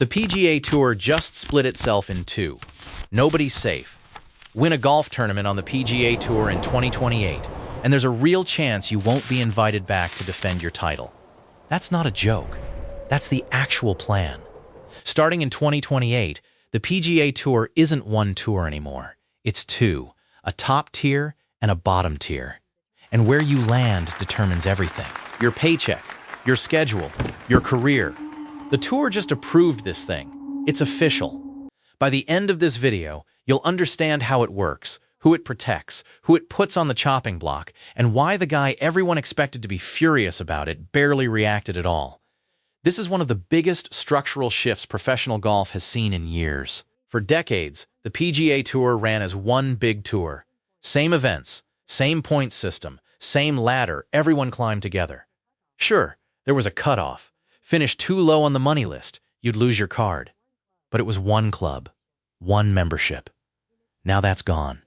The PGA Tour just split itself in two. Nobody's safe. Win a golf tournament on the PGA Tour in 2028, and there's a real chance you won't be invited back to defend your title. That's not a joke. That's the actual plan. Starting in 2028, the PGA Tour isn't one tour anymore. It's two, a top tier and a bottom tier. And where you land determines everything. Your paycheck, your schedule, your career. The tour just approved this thing. It's official. By the end of this video, you'll understand how it works, who it protects, who it puts on the chopping block, and why the guy everyone expected to be furious about it barely reacted at all. This is one of the biggest structural shifts professional golf has seen in years. For decades, the PGA Tour ran as one big tour. Same events, same point system, same ladder, everyone climbed together. Sure, there was a cutoff. Finish too low on the money list, you'd lose your card. But it was one club, one membership. Now that's gone.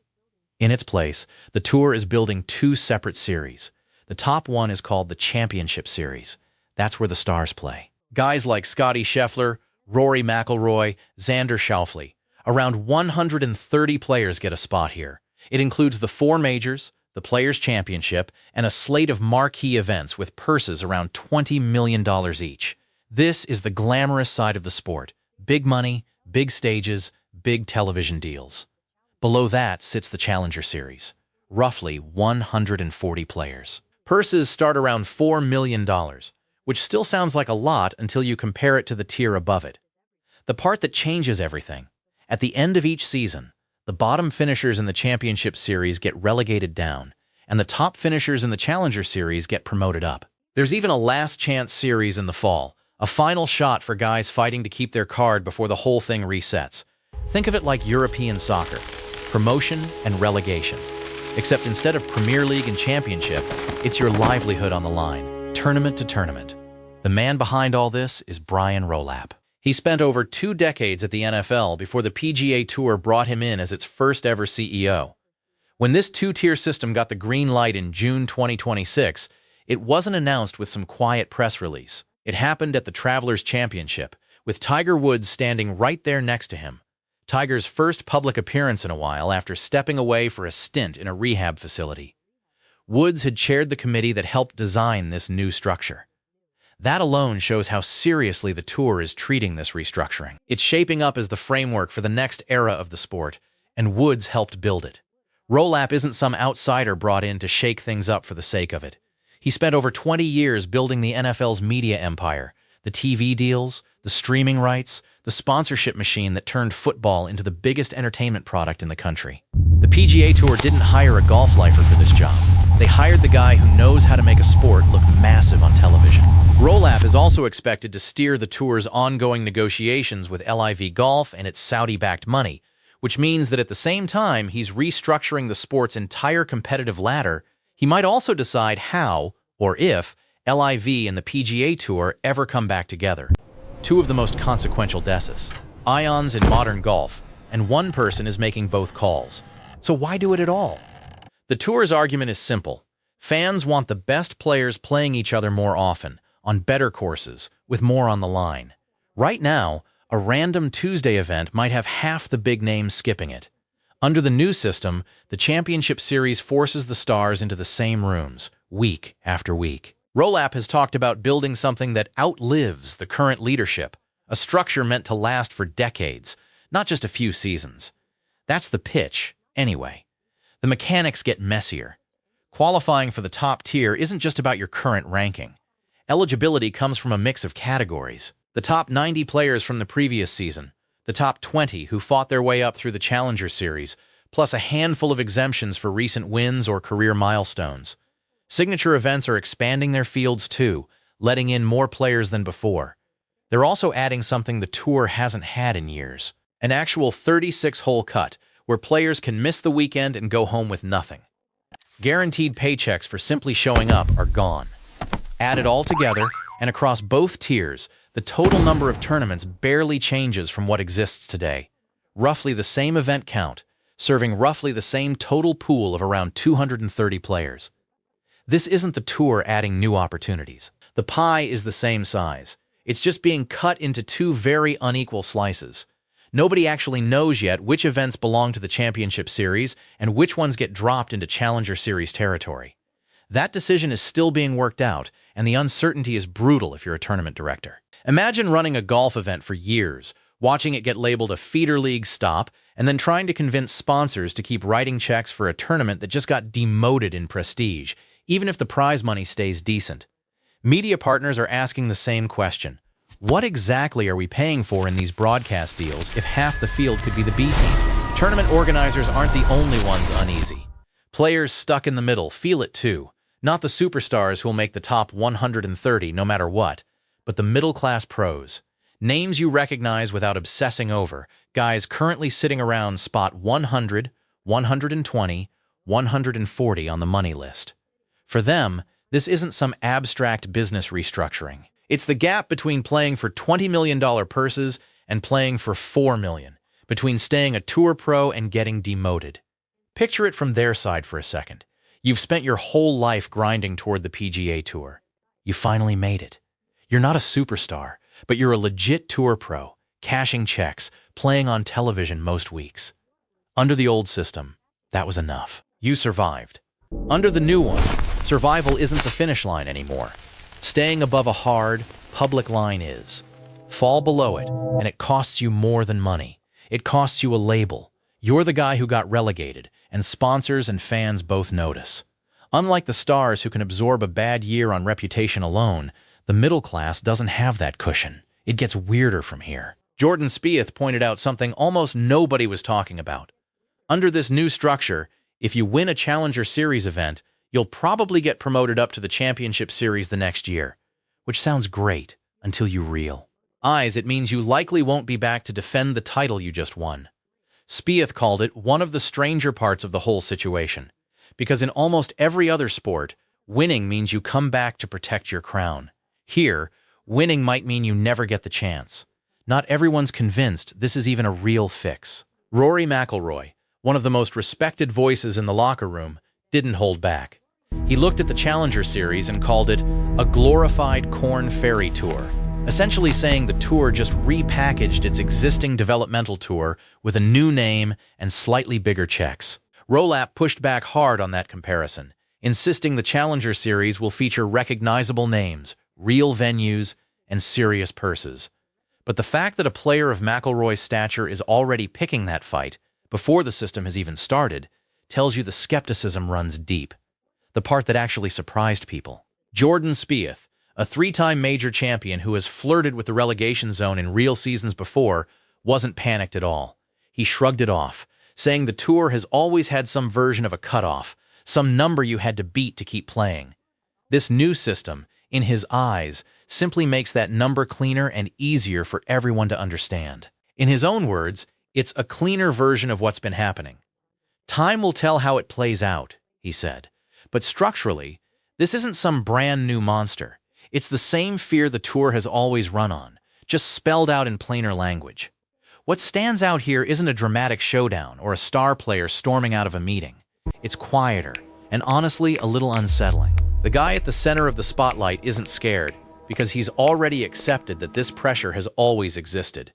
In its place, the tour is building two separate series. The top one is called the Championship Series. That's where the stars play. Guys like Scottie Scheffler, Rory McIlroy, Xander Schauffele. Around 130 players get a spot here. It includes the four majors, the Players' Championship, and a slate of marquee events with purses around $20 million each. This is the glamorous side of the sport. Big money, big stages, big television deals. Below that sits the Challenger Series, roughly 140 players. Purses start around $4 million, which still sounds like a lot until you compare it to the tier above it. The part that changes everything. At the end of each season, the bottom finishers in the Championship Series get relegated down, and the top finishers in the Challenger Series get promoted up. There's even a last chance series in the fall, a final shot for guys fighting to keep their card before the whole thing resets. Think of it like European soccer, promotion and relegation. Except instead of Premier League and Championship, it's your livelihood on the line, tournament to tournament. The man behind all this is Brian Rolapp. He spent over 2 decades at the NFL before the PGA Tour brought him in as its first ever CEO. When this two-tier system got the green light in June 2026, it wasn't announced with some quiet press release. It happened at the Travelers Championship, with Tiger Woods standing right there next to him. Tiger's first public appearance in a while after stepping away for a stint in a rehab facility. Woods had chaired the committee that helped design this new structure. That alone shows how seriously the tour is treating this restructuring. It's shaping up as the framework for the next era of the sport, and Woods helped build it. Rolapp isn't some outsider brought in to shake things up for the sake of it. He spent over 20 years building the NFL's media empire, the TV deals, the streaming rights, the sponsorship machine that turned football into the biggest entertainment product in the country. The PGA Tour didn't hire a golf lifer for this job. They hired the guy who knows how to make a sport look massive on television. Rolapp is also expected to steer the tour's ongoing negotiations with LIV Golf and its Saudi-backed money, which means that at the same time he's restructuring the sport's entire competitive ladder, he might also decide how, or if, LIV and the PGA Tour ever come back together. Two of the most consequential decis, ions in modern golf, and one person is making both calls. So why do it at all? The tour's argument is simple. Fans want the best players playing each other more often, on better courses, with more on the line. Right now, a random Tuesday event might have half the big names skipping it. Under the new system, the Championship Series forces the stars into the same rooms, week after week. Rolapp has talked about building something that outlives the current leadership, a structure meant to last for decades, not just a few seasons. That's the pitch, anyway. The mechanics get messier. Qualifying for the top tier isn't just about your current ranking. Eligibility comes from a mix of categories. The top 90 players from the previous season, the top 20 who fought their way up through the Challenger Series, plus a handful of exemptions for recent wins or career milestones. Signature events are expanding their fields too, letting in more players than before. They're also adding something the tour hasn't had in years, an actual 36-hole cut, where players can miss the weekend and go home with nothing. Guaranteed paychecks for simply showing up are gone. Add it all together, and across both tiers, the total number of tournaments barely changes from what exists today. Roughly the same event count, serving roughly the same total pool of around 230 players. This isn't the tour adding new opportunities. The pie is the same size. It's just being cut into two very unequal slices. Nobody actually knows yet which events belong to the Championship Series and which ones get dropped into Challenger Series territory. That decision is still being worked out, and the uncertainty is brutal if you're a tournament director. Imagine running a golf event for years, watching it get labeled a feeder league stop, and then trying to convince sponsors to keep writing checks for a tournament that just got demoted in prestige, even if the prize money stays decent. Media partners are asking the same question. What exactly are we paying for in these broadcast deals if half the field could be the B team? Tournament organizers aren't the only ones uneasy. Players stuck in the middle feel it too. Not the superstars who'll make the top 130 no matter what, but the middle-class pros. Names you recognize without obsessing over, guys currently sitting around spot 100, 120, 140 on the money list. For them, this isn't some abstract business restructuring. It's the gap between playing for $20 million purses and playing for $4 million, between staying a tour pro and getting demoted. Picture it from their side for a second. You've spent your whole life grinding toward the PGA Tour. You finally made it. You're not a superstar, but you're a legit tour pro, cashing checks, playing on television most weeks. Under the old system, that was enough. You survived. Under the new one, survival isn't the finish line anymore. Staying above a hard, public line is. Fall below it, and it costs you more than money. It costs you a label. You're the guy who got relegated, and sponsors and fans both notice. Unlike the stars who can absorb a bad year on reputation alone, the middle class doesn't have that cushion. It gets weirder from here. Jordan Spieth pointed out something almost nobody was talking about. Under this new structure, if you win a Challenger Series event, you'll probably get promoted up to the Championship Series the next year, which sounds great until you realize it means you likely won't be back to defend the title you just won. Spieth called it one of the stranger parts of the whole situation, because in almost every other sport, winning means you come back to protect your crown. Here, winning might mean you never get the chance. Not everyone's convinced this is even a real fix. Rory McIlroy, one of the most respected voices in the locker room, didn't hold back. He looked at the Challenger Series and called it a glorified Corn Ferry Tour, essentially saying the tour just repackaged its existing developmental tour with a new name and slightly bigger checks. Rolapp pushed back hard on that comparison, insisting the Challenger Series will feature recognizable names, real venues, and serious purses. But the fact that a player of McIlroy's stature is already picking that fight, before the system has even started, tells you the skepticism runs deep. The part that actually surprised people. Jordan Spieth, a three-time major champion who has flirted with the relegation zone in real seasons before, wasn't panicked at all. He shrugged it off, saying the tour has always had some version of a cutoff, some number you had to beat to keep playing. This new system, in his eyes, simply makes that number cleaner and easier for everyone to understand. In his own words, it's a cleaner version of what's been happening. Time will tell how it plays out, he said. But structurally, this isn't some brand new monster. It's the same fear the tour has always run on, just spelled out in plainer language. What stands out here isn't a dramatic showdown or a star player storming out of a meeting. It's quieter, and honestly a little unsettling. The guy at the center of the spotlight isn't scared, because he's already accepted that this pressure has always existed.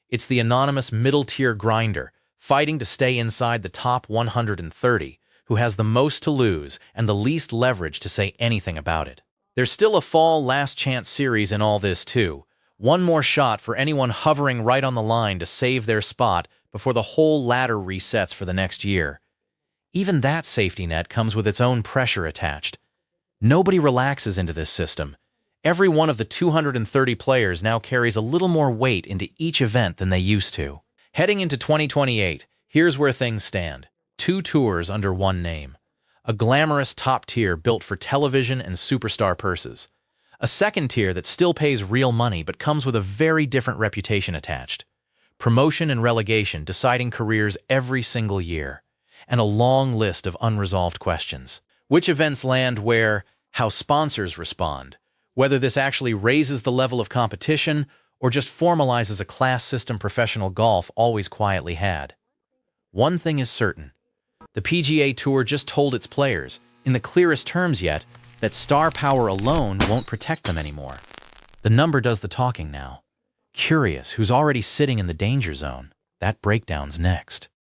It's the anonymous middle-tier grinder, fighting to stay inside the top 130, who has the most to lose and the least leverage to say anything about it. There's still a fall last-chance series in all this, too. One more shot for anyone hovering right on the line to save their spot before the whole ladder resets for the next year. Even that safety net comes with its own pressure attached. Nobody relaxes into this system. Every one of the 230 players now carries a little more weight into each event than they used to. Heading into 2028, here's where things stand. 2 tours under one name. A glamorous top tier built for television and superstar purses. A second tier that still pays real money but comes with a very different reputation attached. Promotion and relegation deciding careers every single year. And a long list of unresolved questions. Which events land where, how sponsors respond, whether this actually raises the level of competition or just formalizes a class system professional golf always quietly had. One thing is certain. The PGA Tour just told its players, in the clearest terms yet, that star power alone won't protect them anymore. The number does the talking now. Curious, who's already sitting in the danger zone? That breakdown's next.